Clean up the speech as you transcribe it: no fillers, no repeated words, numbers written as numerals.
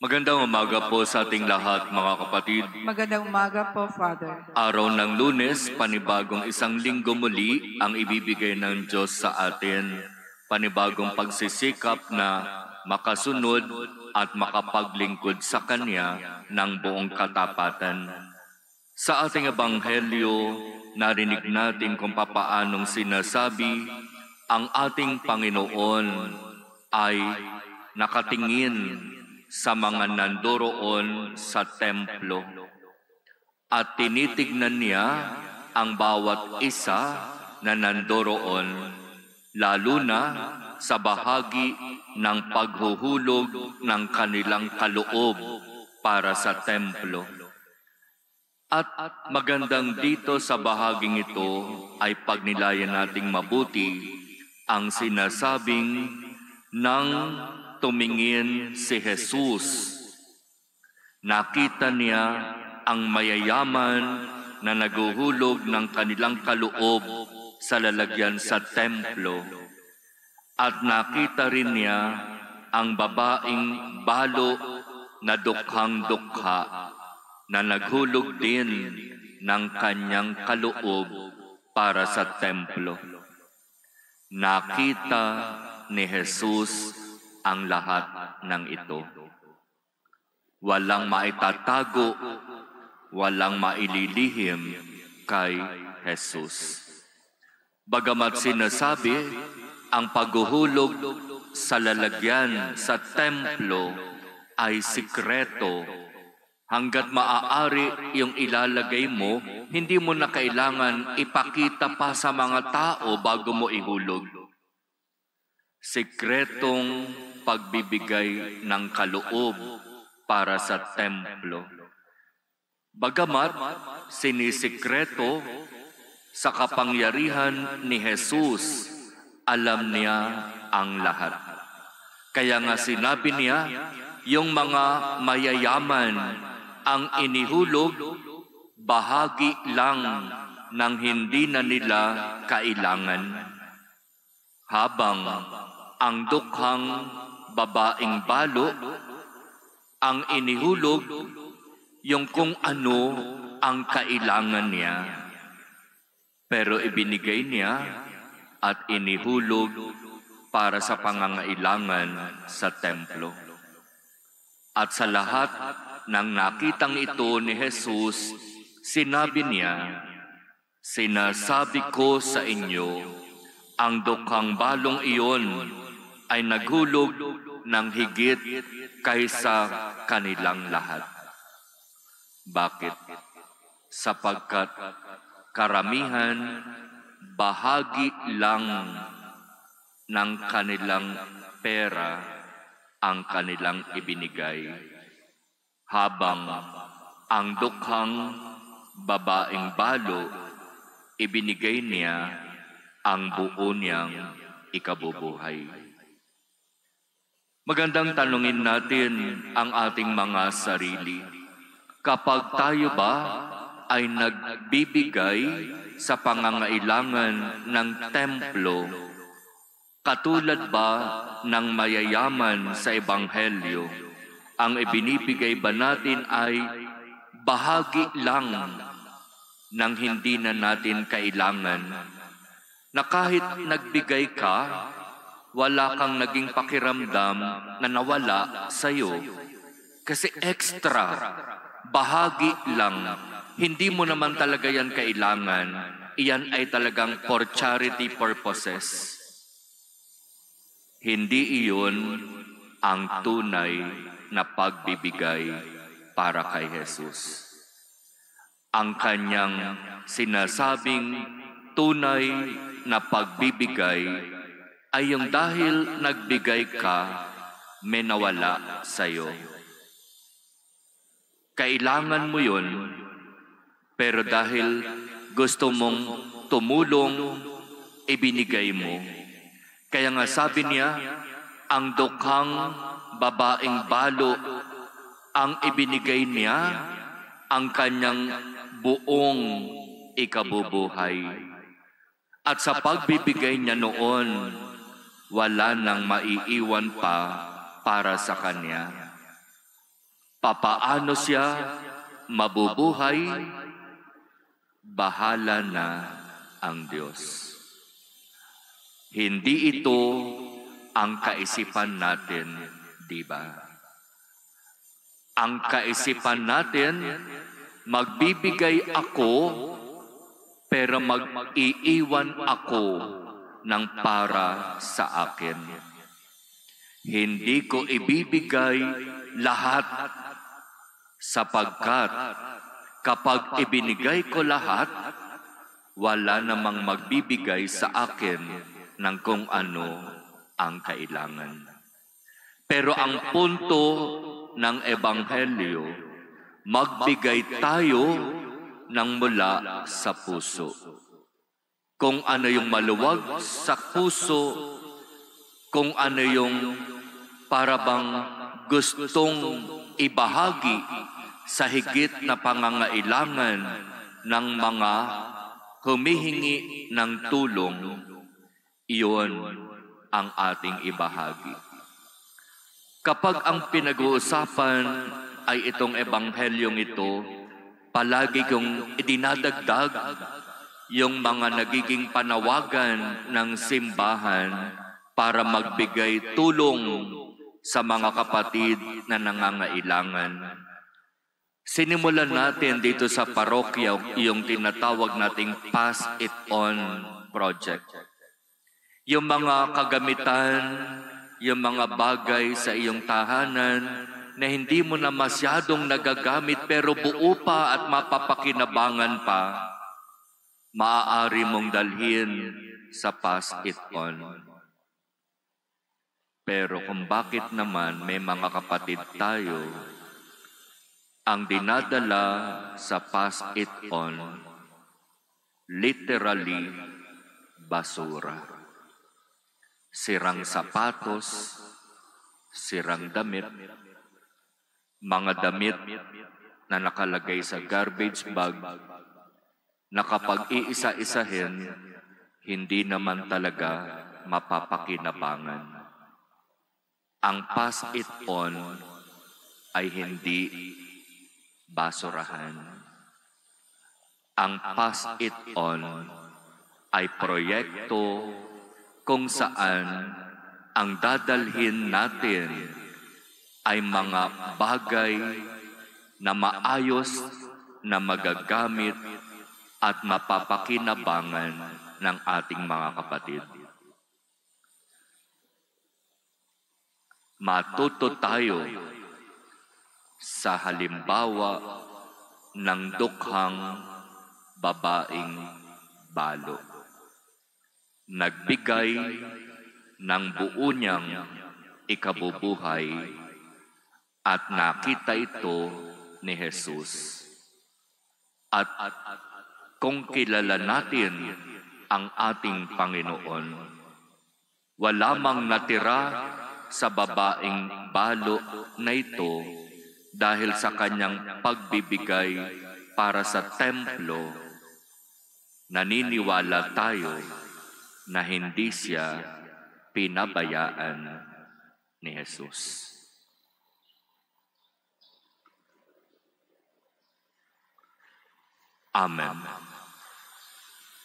Magandang umaga po sa ating lahat, mga kapatid. Magandang umaga po, Father. Araw ng Lunes, panibagong isang linggo muli ang ibibigay ng Diyos sa atin. Panibagong pagsisikap na makasunod at makapaglingkod sa Kanya ng buong katapatan. Sa ating ebanghelyo, narinig natin kung papaanong sinasabi ang ating Panginoon ay nakatingin sa mga nandoroon sa templo. At tinitignan niya ang bawat isa na nandoroon, lalo na sa bahagi ng paghuhulog ng kanilang kaloob para sa templo. At magandang dito sa bahaging ito ay pagnilayan nating mabuti ang sinasabing ng tumingin si Jesus. Nakita niya ang mayayaman na naguhulog ng kanilang kaloob sa lalagyan sa templo. At nakita rin niya ang babaeng balo na dukhang-dukha na naghulog din ng kanyang kaloob para sa templo. Nakita ni Jesus ang lahat ng ito. Walang maitatago, walang maililihim kay Jesus. Bagamat sinasabi, ang paghuhulog sa lalagyan sa templo ay sikreto. Hanggat maaari yung ilalagay mo, hindi mo na kailangan ipakita pa sa mga tao bago mo ihulog. Sikretong pagbibigay ng kaloob para sa templo. Bagamat sinisikreto sa kapangyarihan ni Jesus, alam niya ang lahat. Kaya nga sinabi niya, yung mga mayayaman ang inihulog, bahagi lang ng hindi na nila kailangan. Habang ang dukhang babaeng balo ang inihulog yung kung ano ang kailangan niya. Pero ibinigay niya at inihulog para sa pangangailangan sa templo. At sa lahat ng nakitang ito ni Jesus, sinabi niya, "Sinasabi ko sa inyo, ang dukhang balong iyon ay naghulog ng higit kaysa kanilang lahat." Bakit? Sapagkat karamihan bahagi lang ng kanilang pera ang kanilang ibinigay, habang ang dukhang babaeng balo, ibinigay niya ang buo niyang ikabubuhay. Magandang tanungin natin ang ating mga sarili. Kapag tayo ba ay nagbibigay sa pangangailangan ng templo, katulad ba ng mayayaman sa ebanghelyo, ang ibinibigay ba natin ay bahagi lang ng hindi na natin kailangan, na kahit nagbigay ka, wala kang naging pakiramdam na nawala sa'yo. Kasi extra, bahagi lang, hindi mo naman talaga yan kailangan. Iyan ay talagang for charity purposes. Hindi iyon ang tunay na pagbibigay para kay Jesus. Ang kanyang sinasabing tunay na pagbibigay ay yung dahil nagbigay ka, may nawala sa'yo. Kailangan mo yun, pero dahil gusto mong tumulong, ibinigay mo. Kaya nga sabi niya, ang dukhang babaeng balo, ang ibinigay niya, ang kanyang buong ikabubuhay. At sa pagbibigay niya noon, wala nang maiiwan pa para sa kanya. Papaano siya mabubuhay? Bahala na ang Diyos. Hindi ito ang kaisipan natin, di ba? Ang kaisipan natin, magbibigay ako, pero mag-iiwan ako ng para sa akin. Hindi ko ibibigay lahat sapagkat kapag ibinigay ko lahat, wala namang magbibigay sa akin ng kung ano ang kailangan. Pero ang punto ng Ebanghelyo, magbigay tayo ng mula sa puso. Kung ano yung maluwag sa puso, kung ano yung parabang gustong ibahagi sa higit na pangangailangan ng mga humihingi ng tulong, iyon ang ating ibahagi. Kapag ang pinag-uusapan ay itong ebanghelyong ito, palagi kong idinadagdag yung mga nagiging panawagan ng simbahan para magbigay tulong sa mga kapatid na nangangailangan. Sinimulan natin dito sa parokya yung tinatawag nating Pass It On project. Yung mga kagamitan, yung mga bagay sa iyong tahanan na hindi mo na masyadong nagagamit pero buo pa at mapapakinabangan pa, maaari mong dalhin sa Pass It On. Pero kung bakit naman may mga kapatid tayo ang dinadala sa Pass It On, literally, basura. Sirang sapatos, sirang damit, mga damit na nakalagay sa garbage bag na kapag iisa-isahin, hindi naman talaga mapapakinabangan. Ang Pass It On ay hindi basurahan. Ang Pass It On ay proyekto kung saan ang dadalhin natin ay mga bagay na maayos na magagamit at mapapakinabangan ng ating mga kapatid. Matuto tayo sa halimbawa ng dukhang babaeng balo. Nagbigay ng buo niyang ikabubuhay at nakita ito ni Jesus. At kung kilala natin ang ating Panginoon, wala mang natira sa babaeng balo na ito dahil sa kanyang pagbibigay para sa templo. Naniniwala tayo na hindi siya pinabayaan ni Jesus. Amen.